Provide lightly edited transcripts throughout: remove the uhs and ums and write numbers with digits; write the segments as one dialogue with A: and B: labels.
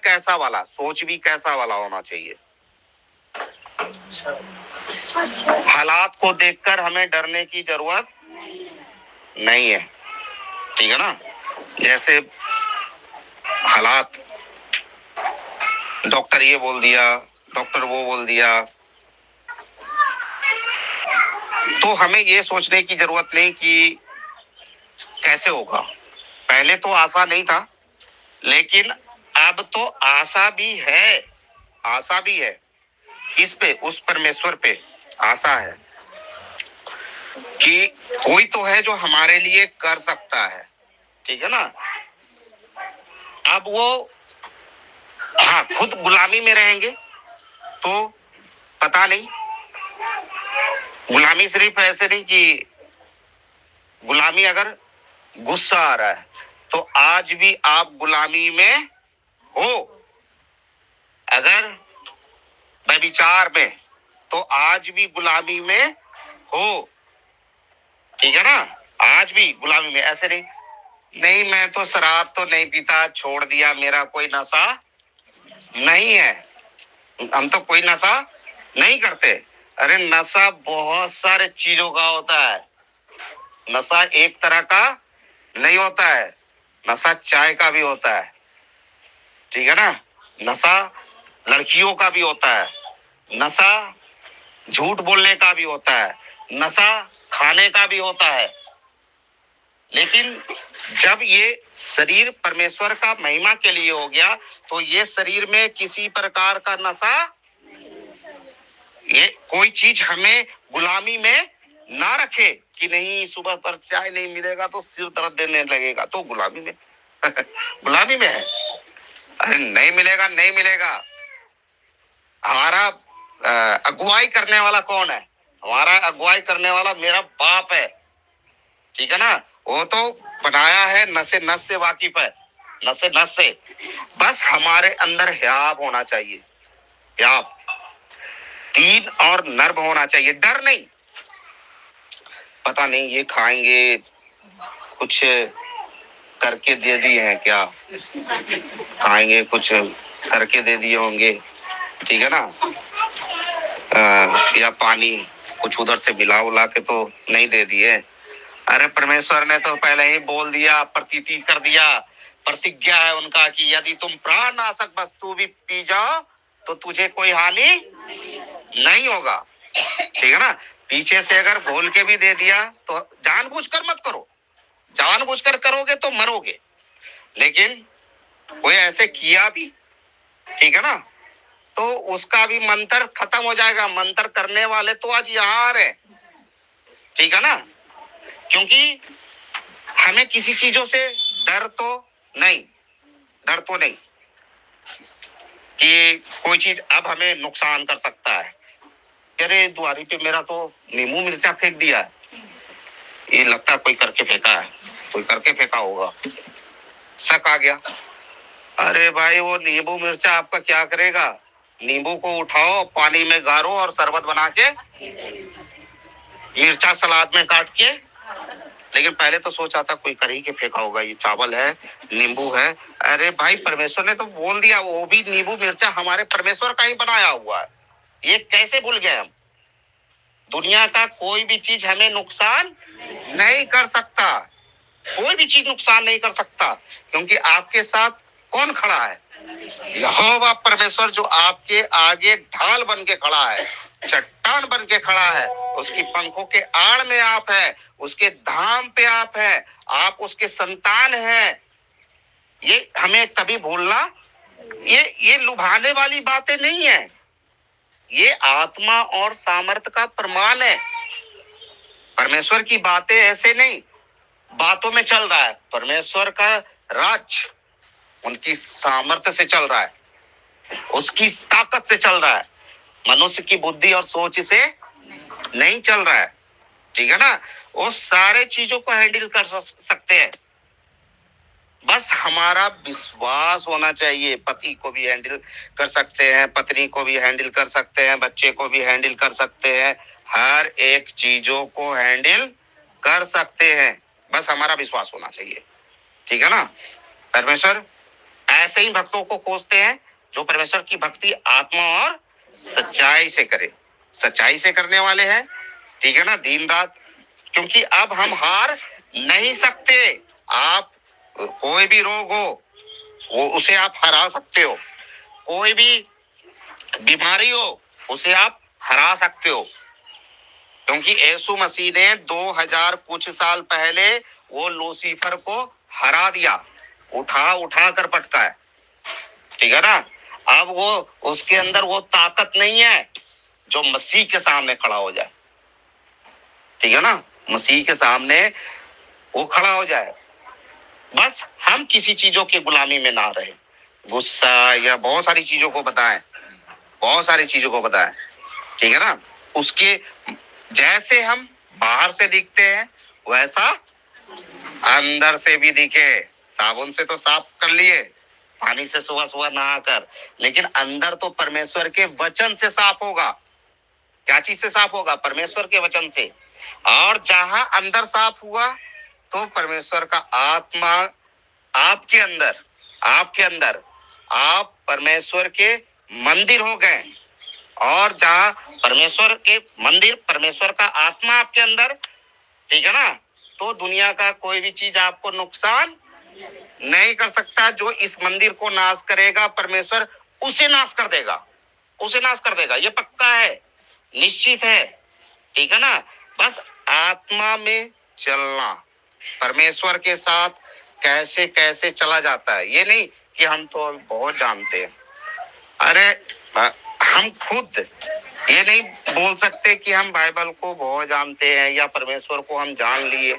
A: कैसा वाला, सोच भी कैसा वाला होना चाहिए। हालात को देखकर हमें डरने की जरूरत नहीं है, ठीक है ना। जैसे हालात, डॉक्टर ये बोल दिया, डॉक्टर वो बोल दिया, तो हमें ये सोचने की जरूरत नहीं कि कैसे होगा। पहले तो आशा नहीं था, लेकिन अब तो आशा भी है, आशा भी है। किस पे? उस परमेश्वर पे आशा है कि कोई तो है जो हमारे लिए कर सकता है, ठीक है ना। अब वो हाँ खुद गुलामी में रहेंगे तो पता नहीं। गुलामी सिर्फ ऐसे नहीं कि गुलामी, अगर गुस्सा आ रहा है तो आज भी आप गुलामी में हो, अगर व्यभिचार में तो आज भी गुलामी में हो, ठीक है ना। आज भी गुलामी में, ऐसे नहीं नहीं मैं तो शराब तो नहीं पीता, छोड़ दिया, मेरा कोई नशा नहीं है, हम तो कोई नशा नहीं करते। अरे नशा बहुत सारे चीजों का होता है, नशा एक तरह का नहीं होता है, नशा चाय का भी होता है, ठीक है ना। नशा लड़कियों का भी होता है, नशा झूठ बोलने का भी होता है, नशा खाने का भी होता है। लेकिन जब ये शरीर परमेश्वर का महिमा के लिए हो गया तो ये शरीर में किसी प्रकार का नशा, ये कोई चीज हमें गुलामी में ना रखे कि नहीं सुबह पर चाय नहीं मिलेगा तो सिर दर्द देने लगेगा, तो गुलामी में गुलामी में है। अरे नहीं मिलेगा, नहीं मिलेगा। हमारा अगुवाई करने वाला कौन है? हमारा अगुवाई करने वाला मेरा बाप है, ठीक है ना। वो तो बनाया है, नसे नस से वाकिफ है, नसे नस से। बस हमारे अंदर हियाव होना चाहिए, हियाव, दीन और नर्म होना चाहिए, डर नहीं। पता नहीं ये खाएंगे, कुछ करके दे दिए हैं क्या, खाएंगे कुछ करके दे दिए होंगे, ठीक है ना। या पानी कुछ उधर से मिला उला के तो नहीं दे दिए। अरे परमेश्वर ने तो पहले ही बोल दिया, प्रतीति कर दिया, प्रतिज्ञा है उनका कि यदि तुम प्राण नाशक वस्तु भी पी जाओ तो तुझे कोई हानि नहीं होगा, ठीक है ना। पीछे से अगर घोल के भी दे दिया तो जानबूझकर मत करो, जानबूझकर करोगे तो मरोगे। लेकिन कोई ऐसे किया भी, ठीक है ना, तो उसका भी मंत्र खत्म हो जाएगा। मंत्र करने वाले तो आज यहाँ आ रहे, ठीक है ना। क्योंकि हमें किसी चीजों से डर तो नहीं, डर तो नहीं कि कोई चीज अब हमें नुकसान कर सकता है। अरे द्वारी पे मेरा तो नींबू मिर्चा फेंक दिया है, ये लगता है कोई करके फेंका है, कोई करके फेंका होगा, शक आ गया। अरे भाई वो नींबू मिर्चा आपका क्या करेगा? नींबू को उठाओ, पानी में गारो और शरबत बना के मिर्चा सलाद में काट के। लेकिन पहले तो सोचा था कोई कर ही के फेंका होगा, ये चावल है, नींबू है। अरे भाई परमेश्वर ने तो बोल दिया, वो भी नींबू मिर्चा हमारे परमेश्वर का ही बनाया हुआ है, ये कैसे भूल गए हम? दुनिया का कोई भी चीज हमें नुकसान नहीं कर सकता, कोई भी चीज नुकसान नहीं कर सकता, क्योंकि आपके साथ कौन खड़ा है? यहोवा परमेश्वर, जो आपके आगे ढाल बन के खड़ा है, चट्टान बन के खड़ा है। उसकी पंखों के आड़ में आप है, उसके धाम पे आप है, आप उसके संतान हैं। ये हमें कभी भूलना, ये लुभाने वाली बातें नहीं है, ये आत्मा और सामर्थ का प्रमाण है। परमेश्वर की बातें ऐसे नहीं बातों में चल रहा है, परमेश्वर का राज उनकी सामर्थ्य से चल रहा है, उसकी ताकत से चल रहा है, मनुष्य की बुद्धि और सोच से नहीं चल रहा है, ठीक है ना। वो सारे चीजों को हैंडल कर सकते हैं, बस हमारा विश्वास होना चाहिए। पति को भी हैंडल कर सकते हैं, पत्नी को भी हैंडल कर सकते हैं, बच्चे को भी हैंडल कर सकते हैं, हर एक चीजों को हैंडल कर सकते हैं, बस हमारा विश्वास होना चाहिए, ठीक है ना। परमेश्वर ऐसे ही भक्तों को खोजते हैं जो परमेश्वर की भक्ति आत्मा और सच्चाई से करे, सच्चाई से करने वाले हैं, ठीक है ना, दिन रात। क्योंकि अब हम हार नहीं सकते। आप कोई भी रोग हो वो उसे आप हरा सकते हो, कोई भी बीमारी हो उसे आप हरा सकते हो, क्योंकि यीशु मसीह ने 2000 कुछ साल पहले वो लूसीफर को हरा दिया, उठा उठा कर पटका है, ठीक है ना। अब वो उसके अंदर वो ताकत नहीं है जो मसीह के सामने खड़ा हो जाए, ठीक है ना, मसीह के सामने वो खड़ा हो जाए। बस हम किसी चीजों की गुलामी में ना रहे, गुस्सा या बहुत सारी चीजों को बताएं, बहुत सारी चीजों को बताएं, ठीक है ना। उसके जैसे हम बाहर से दिखते हैं वैसा अंदर से भी दिखे। साबुन से तो साफ कर लिए, पानी से सुबह सुबह नहाकर, लेकिन अंदर तो परमेश्वर के वचन से साफ होगा। क्या चीज से साफ होगा? परमेश्वर के वचन से। और जहां अंदर साफ हुआ तो परमेश्वर का आत्मा आपके अंदर, आपके अंदर, आप परमेश्वर के मंदिर हो गए। और जहां परमेश्वर के मंदिर, परमेश्वर का आत्मा आपके अंदर, ठीक है ना, तो दुनिया का कोई भी चीज आपको नुकसान नहीं कर सकता। जो इस मंदिर को नाश करेगा परमेश्वर उसे नाश कर देगा, उसे नाश कर देगा, ये पक्का है, निश्चित है, ठीक है ना। बस आत्मा में चलना, परमेश्वर के साथ कैसे कैसे चला जाता है, ये नहीं कि हम तो बहुत जानते हैं। अरे हम खुद ये नहीं बोल सकते कि हम बाइबल को बहुत जानते हैं या परमेश्वर को हम जान लिए,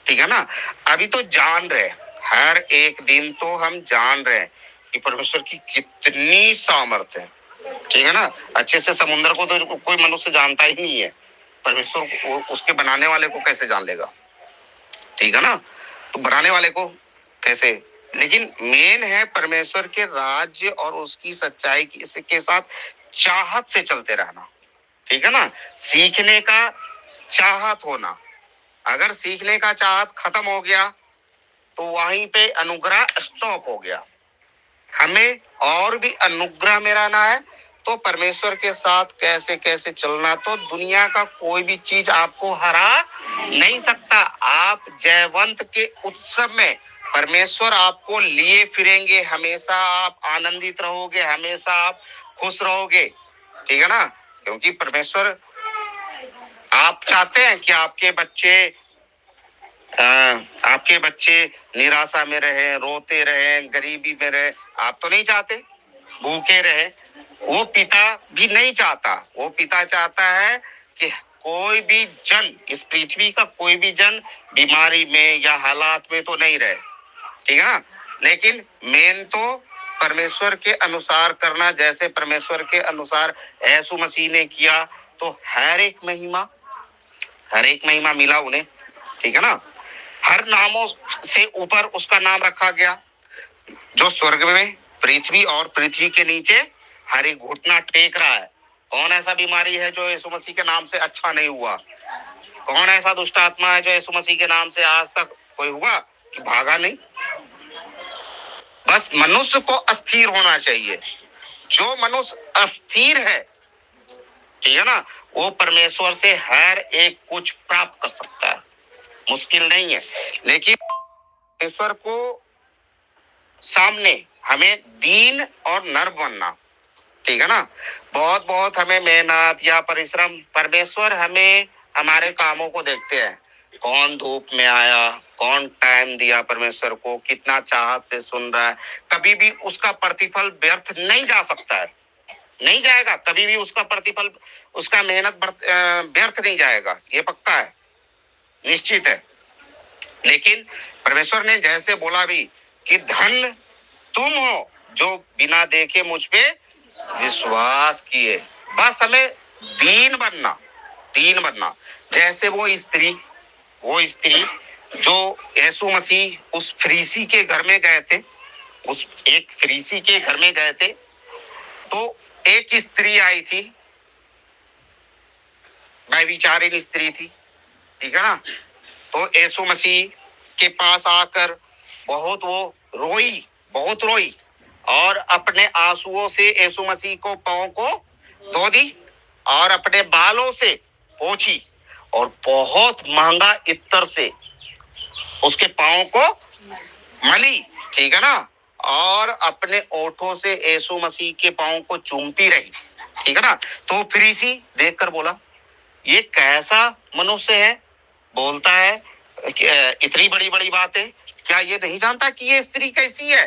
A: ठीक है ना। अभी तो जान रहे, हर एक दिन तो हम जान रहे हैं कि परमेश्वर की कितनी सामर्थ है, ठीक है ना। अच्छे से समुद्र को तो कोई मनुष्य जानता ही नहीं है, परमेश्वर को, उसके बनाने वाले को कैसे जान लेगा, ठीक है ना। तो बनाने वाले को कैसे, लेकिन मेन है परमेश्वर के राज्य और उसकी सच्चाई के साथ चाहत से चलते रहना, ठीक है ना। सीखने का चाहत होना, अगर सीखने का चाहत खत्म हो गया तो वहीं पे अनुग्रह स्टॉप हो गया। हमें और भी अनुग्रह में रहना है, तो परमेश्वर के साथ कैसे कैसे चलना, तो दुनिया का कोई भी चीज आपको हरा नहीं सकता। आप जयवंत के उत्सव में परमेश्वर आपको लिए फिरेंगे, हमेशा आप आनंदित रहोगे, हमेशा आप खुश रहोगे, ठीक है ना। क्योंकि परमेश्वर, आप चाहते हैं कि आपके बच्चे निराशा में रहे, रोते रहे, गरीबी में रहे, आप तो नहीं चाहते, भूखे रहे। वो पिता भी नहीं चाहता, वो पिता चाहता है कि कोई भी जन, इस पृथ्वी का कोई भी जन बीमारी में या हालात में तो नहीं रहे, ठीक है ना। लेकिन मेन तो परमेश्वर के अनुसार करना, जैसे परमेश्वर के अनुसार यीशु मसीह ने किया, तो हर एक महिमा मिला उन्हें, ठीक है ना। हर नामों से ऊपर उसका नाम रखा गया, जो स्वर्ग में, पृथ्वी और पृथ्वी के नीचे हर एक घुटना टेक रहा है। कौन ऐसा बीमारी है जो यीशु मसीह के नाम से अच्छा नहीं हुआ? कौन ऐसा दुष्ट आत्मा है जो यीशु मसीह के नाम से आज तक कोई हुआ कि भागा नहीं? बस मनुष्य को अस्थिर होना चाहिए। जो मनुष्य अस्थिर है, ठीक है ना, वो परमेश्वर से हर एक कुछ प्राप्त कर सकता है। मुश्किल नहीं है, लेकिन परमेश्वर को सामने हमें दीन और नर बनना, ठीक है ना। बहुत बहुत हमें मेहनत या परिश्रम, परमेश्वर हमें हमारे कामों को देखते हैं, कौन धूप में आया, कौन टाइम दिया परमेश्वर को, कितना चाहत से सुन रहा है। कभी भी उसका प्रतिफल व्यर्थ नहीं जा सकता है, नहीं जाएगा कभी भी उसका प्रतिफल, उसका मेहनत व्यर्थ नहीं जाएगा, ये पक्का है, निश्चित है। लेकिन परमेश्वर ने जैसे बोला भी कि धन तुम हो जो बिना देखे मुझ पे विश्वास किए। बस हमें दीन बनना, दीन बनना। जैसे वो स्त्री जो यीशु मसीह उस फरीसी के घर में गए थे, उस एक फरीसी के घर में गए थे, तो एक स्त्री आई थी, व्यभिचारिणी स्त्री थी, ठीक है ना। तो यीशु मसीह के पास आकर बहुत वो रोई, बहुत रोई और अपने आंसुओं से यीशु मसीह को पांव को धो दी और अपने बालों से पोंछी और बहुत महंगा इत्र से उसके पांव को मली, ठीक है ना, और अपने ओठों से यीशु मसीह के पांव को चूमती रही, ठीक है ना। तो फरीसी देखकर बोला, ये कैसा मनुष्य है, बोलता है इतनी बड़ी बड़ी बातें, क्या ये नहीं जानता कि ये स्त्री कैसी है।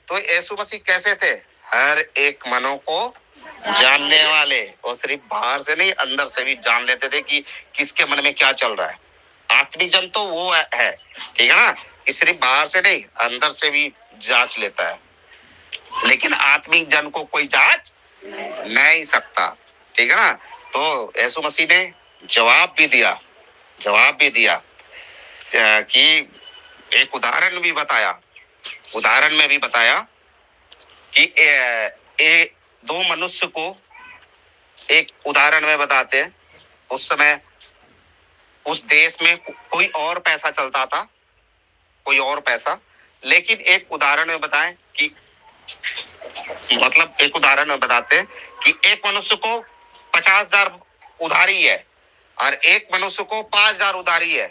A: तो यीशु मसीह कैसे थे, हर एक मनों को जानने वाले, और सिर्फ बाहर से नहीं अंदर से भी जान लेते थे कि किसके मन में क्या चल रहा है। आत्मिक जन तो वो है, ठीक है ना, कि सिर्फ बाहर से नहीं अंदर से भी जांच लेता है, लेकिन आत्मिक जन को कोई जांच नहीं सकता, ठीक है ना। तो यीशु मसीह ने जवाब भी दिया कि एक उदाहरण में भी बताया कि दो मनुष्य को एक उदाहरण में बताते हैं। उस समय उस देश में कोई और पैसा चलता था, लेकिन एक उदाहरण में बताएं कि एक उदाहरण में बताते हैं कि एक मनुष्य को 50,000 उधारी है और एक मनुष्य को 5,000 उधारी है।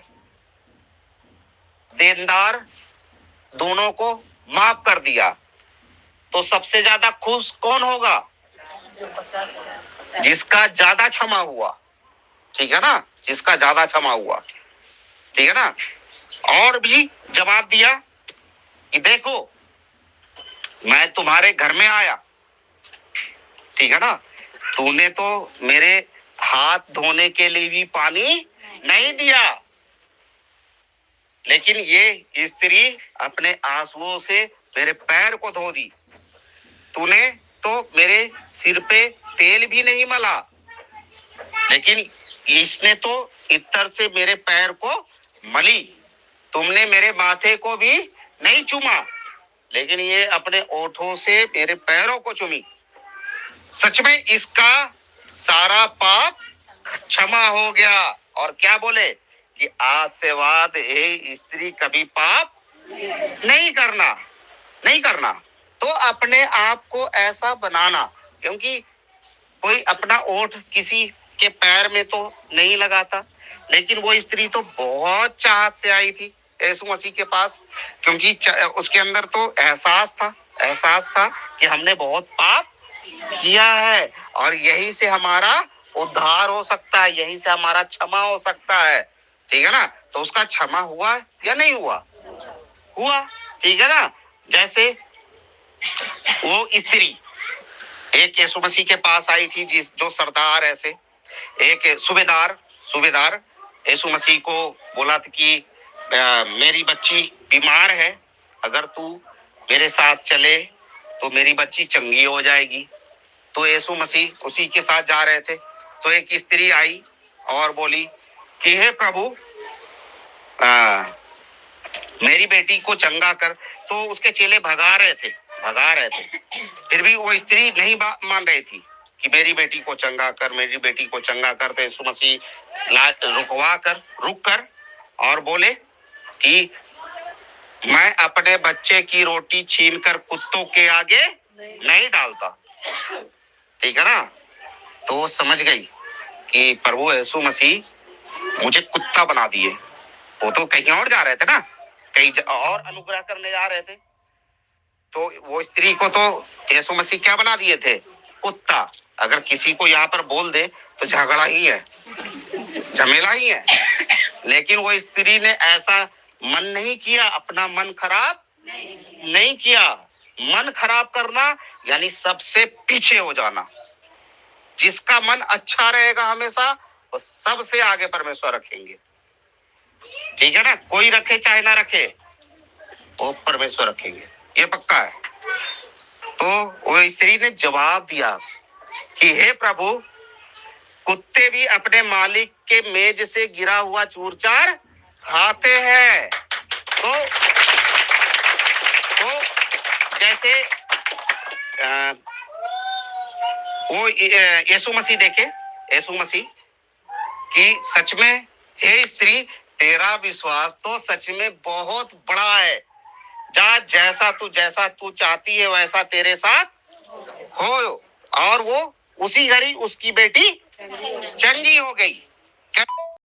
A: देनदार दोनों को माफ कर दिया, तो सबसे ज्यादा खुश कौन होगा, जिसका ज्यादा क्षमा हुआ, ठीक है ना, जिसका ज्यादा क्षमा हुआ, ठीक है ना। और भी जवाब दिया कि देखो मैं तुम्हारे घर में आया, ठीक है ना, तूने तो मेरे हाथ धोने के लिए भी पानी नहीं दिया, लेकिन ये स्त्री अपने आंसुओं से मेरे पैर को धो दी। तूने तो मेरे सिर पे तेल भी नहीं मला, लेकिन इसने तो इत्र से मेरे पैर को मली। तुमने मेरे माथे को भी नहीं चूमा, लेकिन ये अपने ओठों से मेरे पैरों को चूमी। सच में इसका सारा पाप क्षमा हो गया। और क्या बोले कि आज से बाद ये स्त्री कभी पाप नहीं करना। तो अपने आप को ऐसा बनाना, क्योंकि कोई अपना ओठ किसी के पैर में तो नहीं लगाता, लेकिन वो स्त्री तो बहुत चाहत से आई थी यीशु मसीह के पास, क्योंकि उसके अंदर तो एहसास था कि हमने बहुत पाप किया है और यही से हमारा उद्धार हो सकता है, यही से हमारा क्षमा हो सकता है, ठीक है ना। तो उसका क्षमा हुआ या नहीं हुआ, ठीक है ना। जैसे वो स्त्री एक यीशु मसीह के पास आई थी, जो सरदार, ऐसे एक सूबेदार यीशु मसीह को बोला था कि मेरी बच्ची बीमार है, अगर तू मेरे साथ चले तो मेरी बच्ची चंगी हो जाएगी। तो यीशु मसीह उसी के साथ जा रहे थे, तो एक स्त्री आई और बोली कि हे प्रभु मेरी बेटी को चंगा कर। तो उसके चेले भगा रहे थे, फिर भी वो स्त्री नहीं मान रही थी कि मेरी बेटी को चंगा कर। तो यीशु मसीह रुक कर और बोले कि मैं अपने बच्चे की रोटी छीनकर कुत्तों के आगे नहीं डालता, ठीक है ना। तो वो समझ गई कि प्रभु यीशु मसीह मुझे कुत्ता बना दिए। वो तो कहीं और जा रहे थे ना, कहीं और अनुग्रह करने जा रहे थे, तो वो स्त्री को तो यीशु मसीह क्या बना दिए थे, कुत्ता। अगर किसी को यहाँ पर बोल दे तो झगड़ा ही है, झमेला ही है, लेकिन वो स्त्री ने ऐसा मन नहीं किया, अपना मन खराब नहीं किया। मन खराब करना यानी सबसे पीछे हो जाना। जिसका मन अच्छा रहेगा हमेशा, वो सबसे आगे परमेश्वर रखेंगे, ठीक है ना। कोई रखे चाहे ना रखे, वो परमेश्वर रखेंगे, ये पक्का है। तो वो स्त्री ने जवाब दिया कि हे प्रभु, कुत्ते भी अपने मालिक के मेज से गिरा हुआ चूर-चार खाते हैं। तो जैसे वो यीशु मसीह कि सच में हे स्त्री, तेरा विश्वास तो सच में बहुत बड़ा है। जा, जैसा तू चाहती है वैसा तेरे साथ हो। और वो उसी घड़ी उसकी बेटी चंगी हो गई।